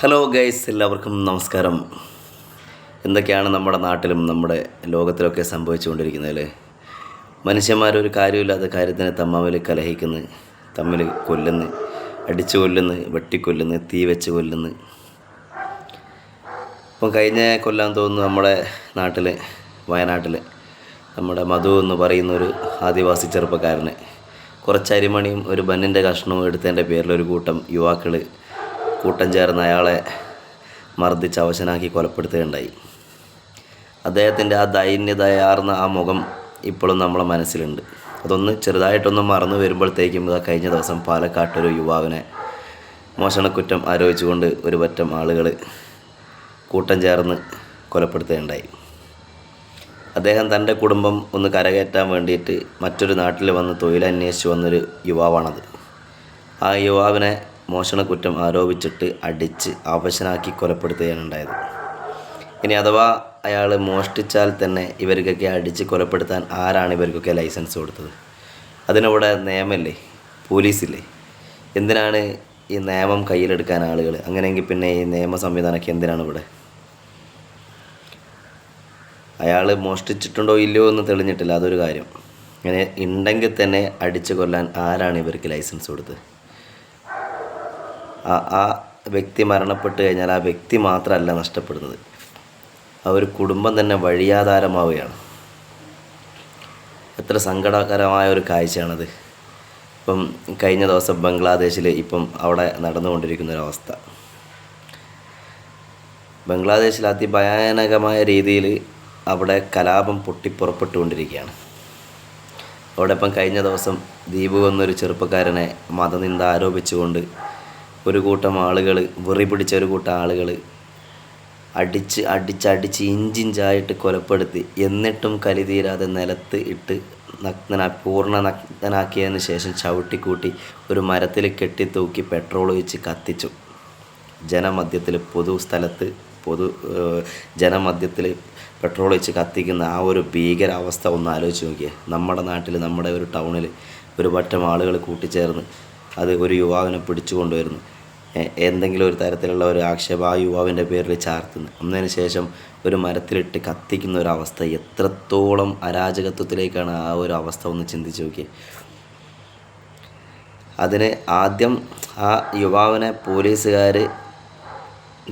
Hello guys, എല്ലാവർക്കും നമസ്കാരം. എന്തൊക്കെയാണ് നമ്മുടെ നാട്ടിലും നമ്മുടെ ലോകത്തിലൊക്കെ സംഭവിച്ചുകൊണ്ടിരിക്കുന്നത് അല്ലേ? മനുഷ്യന്മാരൊരു കാര്യമില്ലാത്ത കാര്യത്തിന് തമ്മിൽ കലഹിക്കുന്നു, തമ്മിൽ കൊല്ലുന്നു, അടിച്ചു കൊല്ലുന്നു, വെട്ടിക്കൊല്ലുന്നു, തീ വെച്ച് കൊല്ലുന്നു. ഇപ്പം കഴിഞ്ഞ കൊല്ലാൻ തോന്നുന്നു നമ്മുടെ നാട്ടിൽ, വയനാട്ടിൽ നമ്മുടെ മധു എന്ന് പറയുന്നൊരു ആദിവാസി ചെറുപ്പക്കാരനെ കുറച്ച് അരിമണിയും ഒരു ബന്നിൻ്റെ കഷ്ണവും എടുത്തതിൻ്റെ പേരിൽ ഒരു കൂട്ടം യുവാക്കൾ കൂട്ടം ചേർന്ന് അയാളെ മർദ്ദിച്ച് അവശനാക്കി കൊലപ്പെടുത്തുകയുണ്ടായി. അദ്ദേഹത്തിൻ്റെ ആ ദൈന്യതയാർന്ന ആ മുഖം ഇപ്പോഴും നമ്മളെ മനസ്സിലുണ്ട്. അതൊന്ന് ചെറുതായിട്ടൊന്ന് മറന്നു വരുമ്പോഴത്തേക്കും കഴിഞ്ഞ ദിവസം പാലക്കാട്ടൊരു യുവാവിനെ മോഷണക്കുറ്റം ആരോപിച്ചുകൊണ്ട് ഒരു പറ്റം ആളുകൾ കൂട്ടം ചേർന്ന് കൊലപ്പെടുത്തുകയുണ്ടായി. അദ്ദേഹം തൻ്റെ കുടുംബം ഒന്ന് കരകയറ്റാൻ വേണ്ടിയിട്ട് മറ്റൊരു നാട്ടിൽ വന്ന് തൊഴിലന്വേഷിച്ച് വന്നൊരു യുവാവാണത്. ആ യുവാവിനെ മോഷണക്കുറ്റം ആരോപിച്ചിട്ട് അടിച്ച് അവശനാക്കി കൊലപ്പെടുത്തുകയാണ് ഉണ്ടായത്. ഇനി അഥവാ അയാൾ മോഷ്ടിച്ചാൽ തന്നെ ഇവർക്കൊക്കെ അടിച്ച് കൊലപ്പെടുത്താൻ ആരാണ് ഇവർക്കൊക്കെ ലൈസൻസ് കൊടുത്തത്? അതിനിവിടെ നിയമമില്ലേ, പോലീസില്ലേ? എന്തിനാണ് ഈ നിയമം കയ്യിലെടുക്കാൻ ആളുകൾ? അങ്ങനെയെങ്കിൽ പിന്നെ ഈ നിയമ സംവിധാനമൊക്കെ എന്തിനാണ് ഇവിടെ? അയാൾ മോഷ്ടിച്ചിട്ടുണ്ടോ ഇല്ലയോ എന്ന് തെളിഞ്ഞിട്ടില്ല, അതൊരു കാര്യം. അങ്ങനെ ഉണ്ടെങ്കിൽ തന്നെ അടിച്ച് കൊല്ലാൻ ആരാണ് ഇവർക്ക് ലൈസൻസ് കൊടുത്തത്? ആ വ്യക്തി മരണപ്പെട്ട് കഴിഞ്ഞാൽ ആ വ്യക്തി മാത്രമല്ല നഷ്ടപ്പെടുന്നത്, ആ ഒരു കുടുംബം തന്നെ വഴിയാധാരമാവുകയാണ്. എത്ര സങ്കടകരമായ ഒരു കാഴ്ചയാണത്. ഇപ്പം കഴിഞ്ഞ ദിവസം ബംഗ്ലാദേശിൽ ഇപ്പം അവിടെ നടന്നുകൊണ്ടിരിക്കുന്നൊരവസ്ഥ, ബംഗ്ലാദേശിൽ അതിഭയാനകമായ രീതിയിൽ അവിടെ കലാപം പൊട്ടിപ്പുറപ്പെട്ടുകൊണ്ടിരിക്കുകയാണ്. അവിടെ ഇപ്പം കഴിഞ്ഞ ദിവസം ദീപു എന്നൊരു ചെറുപ്പക്കാരനെ മതനിന്ദ ആരോപിച്ചുകൊണ്ട് ഒരു കൂട്ടം ആളുകൾ, വെറി പിടിച്ച ഒരു കൂട്ടം ആളുകൾ അടിച്ച് ഇഞ്ചിഞ്ചായിട്ട് കൊലപ്പെടുത്തി. എന്നിട്ടും കലിതീരാതെ നിലത്ത് ഇട്ട് പൂർണ്ണ നഗ്നനാക്കിയതിന് ശേഷം ചവിട്ടിക്കൂട്ടി ഒരു മരത്തിൽ കെട്ടിത്തൂക്കി പെട്രോൾ ഒഴിച്ച് കത്തിച്ചു. ജനമധ്യത്തിൽ, ജനമധ്യത്തിൽ പെട്രോൾ ഒഴിച്ച് കത്തിക്കുന്ന ആ ഒരു ഭീകരാവസ്ഥ ഒന്ന് ആലോചിച്ച് നോക്കിയേ. നമ്മുടെ നാട്ടിൽ, നമ്മുടെ ഒരു ടൗണിൽ ഒരു പറ്റം ആളുകൾ കൂട്ടിച്ചേർന്ന് അത് ഒരു യുവാവിനെ പിടിച്ചു കൊണ്ടുവരുന്നു. എന്തെങ്കിലും ഒരു തരത്തിലുള്ള ഒരു ആക്ഷേപം ആ യുവാവിൻ്റെ പേരിൽ ചാർത്തുന്നു. അതിന് ശേഷം ഒരു മരത്തിലിട്ട് കത്തിക്കുന്ന ഒരവസ്ഥ, എത്രത്തോളം അരാജകത്വത്തിലേക്കാണ് ആ ഒരു അവസ്ഥ ഒന്ന് ചിന്തിച്ച് നോക്കിയേ. അതിന് ആദ്യം ആ യുവാവിനെ പോലീസുകാർ,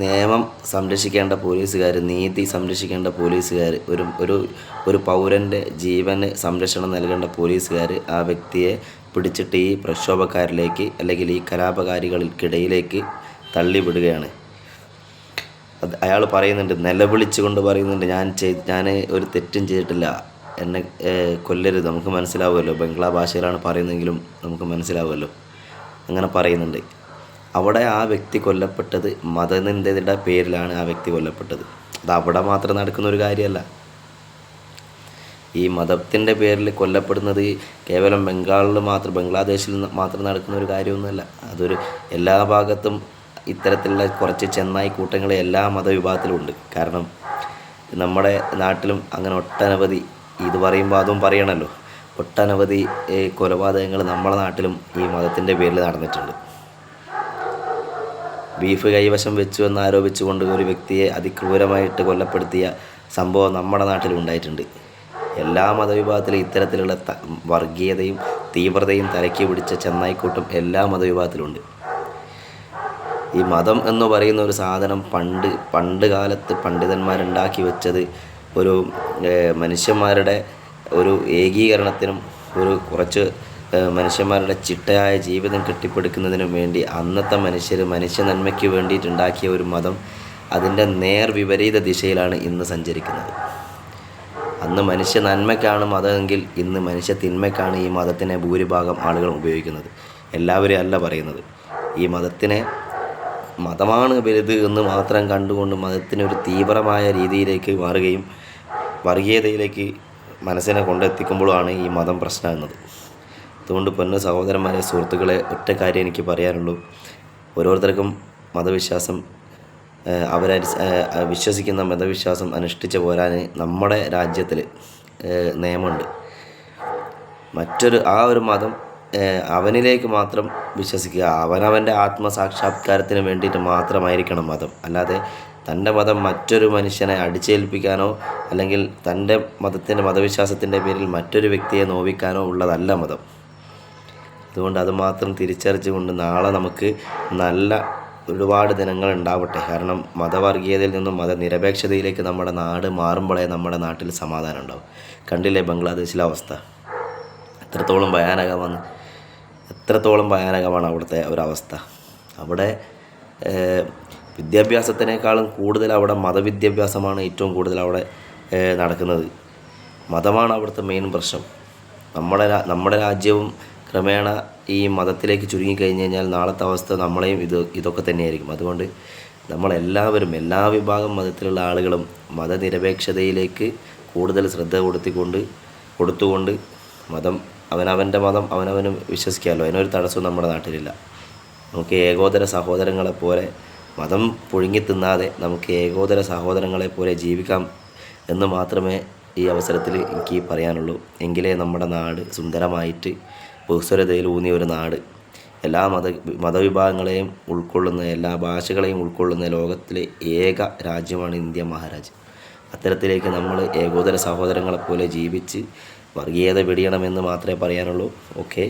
നിയമം സംരക്ഷിക്കേണ്ട പോലീസുകാർ, നീതി സംരക്ഷിക്കേണ്ട പോലീസുകാർ, ഒരു പൗരൻ്റെ ജീവന് സംരക്ഷണം നൽകേണ്ട പോലീസുകാർ ആ വ്യക്തിയെ പിടിച്ചിട്ട് ഈ പ്രക്ഷോഭക്കാരിലേക്ക് അല്ലെങ്കിൽ ഈ കലാപകാരികൾക്കിടയിലേക്ക് തള്ളിവിടുകയാണ്. അയാൾ പറയുന്നുണ്ട്, നിലവിളിച്ചുകൊണ്ട് പറയുന്നുണ്ട്, ഞാൻ ഒരു തെറ്റും ചെയ്തിട്ടില്ല, എന്നെ കൊല്ലരുത്. നമുക്ക് മനസ്സിലാവുമല്ലോ, ബംഗ്ലാ ഭാഷയിലാണ് പറയുന്നതെങ്കിലും നമുക്ക് മനസ്സിലാവുമല്ലോ. അങ്ങനെ പറയുന്നുണ്ട്. അവിടെ ആ വ്യക്തി കൊല്ലപ്പെട്ടത് മതനിന്ദയുടെ പേരിലാണ്. ആ വ്യക്തി കൊല്ലപ്പെട്ടത് അത് അവിടെ മാത്രം നടക്കുന്ന ഒരു കാര്യമല്ല. ഈ മതത്തിൻ്റെ പേരിൽ കൊല്ലപ്പെടുന്നത് കേവലം ബംഗ്ലാദേശിൽ മാത്രം നടക്കുന്ന ഒരു കാര്യമൊന്നുമല്ല. അതൊരു എല്ലാ ഭാഗത്തും ഇത്തരത്തിലുള്ള കുറച്ച് ചെന്നായി കൂട്ടങ്ങൾ എല്ലാ മതവിഭാഗത്തിലും ഉണ്ട്. കാരണം നമ്മുടെ നാട്ടിലും അങ്ങനെ ഒട്ടനവധി, ഇത് പറയുമ്പോൾ അതും പറയണമല്ലോ, ഒട്ടനവധി കൊലപാതകങ്ങൾ നമ്മുടെ നാട്ടിലും ഈ മതത്തിൻ്റെ പേരിൽ നടന്നിട്ടുണ്ട്. ബീഫ് കൈവശം വെച്ചു എന്നാരോപിച്ചുകൊണ്ട് ഒരു വ്യക്തിയെ അതിക്രൂരമായിട്ട് കൊലപ്പെടുത്തിയ സംഭവം നമ്മുടെ നാട്ടിലും ഉണ്ടായിട്ടുണ്ട്. എല്ലാ മതവിഭാഗത്തിലും ഇത്തരത്തിലുള്ള വർഗീയതയും തീവ്രതയും തലയ്ക്ക് പിടിച്ച ചെന്നായിക്കൂട്ടം എല്ലാ മതവിഭാഗത്തിലുമുണ്ട്. ഈ മതം എന്ന് പറയുന്ന ഒരു സാധനം പണ്ട് കാലത്ത് പണ്ഡിതന്മാരുണ്ടാക്കി വെച്ചത് ഒരു മനുഷ്യന്മാരുടെ ഒരു ഏകീകരണത്തിനും കുറച്ച് മനുഷ്യന്മാരുടെ ചിട്ടയായ ജീവിതം കെട്ടിപ്പടുക്കുന്നതിനും വേണ്ടി അന്നത്തെ മനുഷ്യ നന്മയ്ക്ക് വേണ്ടിയിട്ടുണ്ടാക്കിയ ഒരു മതം അതിൻ്റെ വിപരീത ദിശയിലാണ് ഇന്ന് സഞ്ചരിക്കുന്നത്. അന്ന് മനുഷ്യ നന്മയ്ക്കാണ് മതമെങ്കിൽ ഇന്ന് മനുഷ്യ തിന്മയ്ക്കാണ് ഈ മതത്തിനെ ഭൂരിഭാഗം ആളുകൾ ഉപയോഗിക്കുന്നത്. എല്ലാവരും അല്ല പറയുന്നത്. ഈ മതമാണ് വലുത് എന്ന് മാത്രം കണ്ടുകൊണ്ട് മതത്തിനൊരു തീവ്രമായ രീതിയിലേക്ക് മാറുകയും വർഗീയതയിലേക്ക് മനസ്സിനെ കൊണ്ടെത്തിക്കുമ്പോഴാണ് ഈ മതം പ്രശ്നമാകുന്നത്. അതുകൊണ്ട് പൊന്നു സഹോദരന്മാരെ, സുഹൃത്തുക്കളെ, ഒറ്റ കാര്യം എനിക്ക് പറയാനുള്ളൂ. ഓരോരുത്തർക്കും മതവിശ്വാസം, വിശ്വസിക്കുന്ന മതവിശ്വാസം അനുഷ്ഠിച്ച് പോരാൻ നമ്മുടെ രാജ്യത്തിൽ നിയമമുണ്ട്. ആ ഒരു മതം അവനിലേക്ക് മാത്രം വിശ്വസിക്കുക. അവനവൻ്റെ ആത്മസാക്ഷാത്കാരത്തിന് വേണ്ടിയിട്ട് മാത്രമായിരിക്കണം മതം. അല്ലാതെ തൻ്റെ മതം മറ്റൊരു മനുഷ്യനെ അടിച്ചേൽപ്പിക്കാനോ അല്ലെങ്കിൽ തൻ്റെ മതവിശ്വാസത്തിൻ്റെ പേരിൽ മറ്റൊരു വ്യക്തിയെ നോവിക്കാനോ ഉള്ളതല്ല മതം. അതുകൊണ്ട് അത് മാത്രം തിരിച്ചറിച്ചുകൊണ്ട് നാളെ നമുക്ക് നല്ല ഒരുപാട് ദിനങ്ങൾ ഉണ്ടാവട്ടെ. കാരണം മതവർഗീയതയിൽ നിന്നും മതനിരപേക്ഷതയിലേക്ക് നമ്മുടെ നാട് മാറുമ്പോഴേ നമ്മുടെ നാട്ടിൽ സമാധാനം ഉണ്ടാവും. കണ്ടില്ലേ ബംഗ്ലാദേശിലെ അവസ്ഥ എത്രത്തോളം ഭയാനകമാണ് അവിടുത്തെ ഒരവസ്ഥ. അവിടെ വിദ്യാഭ്യാസത്തിനേക്കാളും കൂടുതൽ അവിടെ മതവിദ്യാഭ്യാസമാണ് ഏറ്റവും കൂടുതൽ അവിടെ നടക്കുന്നത്. മതമാണ് അവിടുത്തെ മെയിൻ പ്രശ്നം. നമ്മുടെ രാജ്യവും ക്രമേണ ഈ മതത്തിലേക്ക് ചുരുങ്ങിക്കഴിഞ്ഞ് കഴിഞ്ഞാൽ നാളത്തെ അവസ്ഥ നമ്മളെയും ഇതൊക്കെ തന്നെയായിരിക്കും. അതുകൊണ്ട് നമ്മളെല്ലാവരും എല്ലാ വിഭാഗം മതത്തിലുള്ള ആളുകളും മതനിരപേക്ഷതയിലേക്ക് കൂടുതൽ ശ്രദ്ധ കൊടുത്തുകൊണ്ട് അവനവൻ്റെ മതം അവനവന് വിശ്വസിക്കാമല്ലോ. അതിനൊരു തടസ്സവും നമ്മുടെ നാട്ടിലില്ല. നമുക്ക് ഏകോദര സഹോദരങ്ങളെപ്പോലെ മതം പുഴുങ്ങി തിന്നാതെ നമുക്ക് ഏകോദര സഹോദരങ്ങളെപ്പോലെ ജീവിക്കാം എന്ന് മാത്രമേ ഈ അവസരത്തിൽ എനിക്ക് പറയാനുള്ളൂ. എങ്കിലേ നമ്മുടെ നാട് സുന്ദരമായിട്ട് ബഹുസ്വരതയിൽ ഊന്നിയ ഒരു നാട്, എല്ലാ മതവിഭാഗങ്ങളെയും ഉൾക്കൊള്ളുന്ന, എല്ലാ ഭാഷകളെയും ഉൾക്കൊള്ളുന്ന ലോകത്തിലെ ഏക രാജ്യമാണ് ഇന്ത്യ മഹാരാജ്യം. അത്തരത്തിലേക്ക് നമ്മൾ ഏകോദര സഹോദരങ്ങളെപ്പോലെ ജീവിച്ച് വർഗീയത വെടിയണമെന്ന് മാത്രമേ പറയാനുള്ളൂ. ഓക്കെ.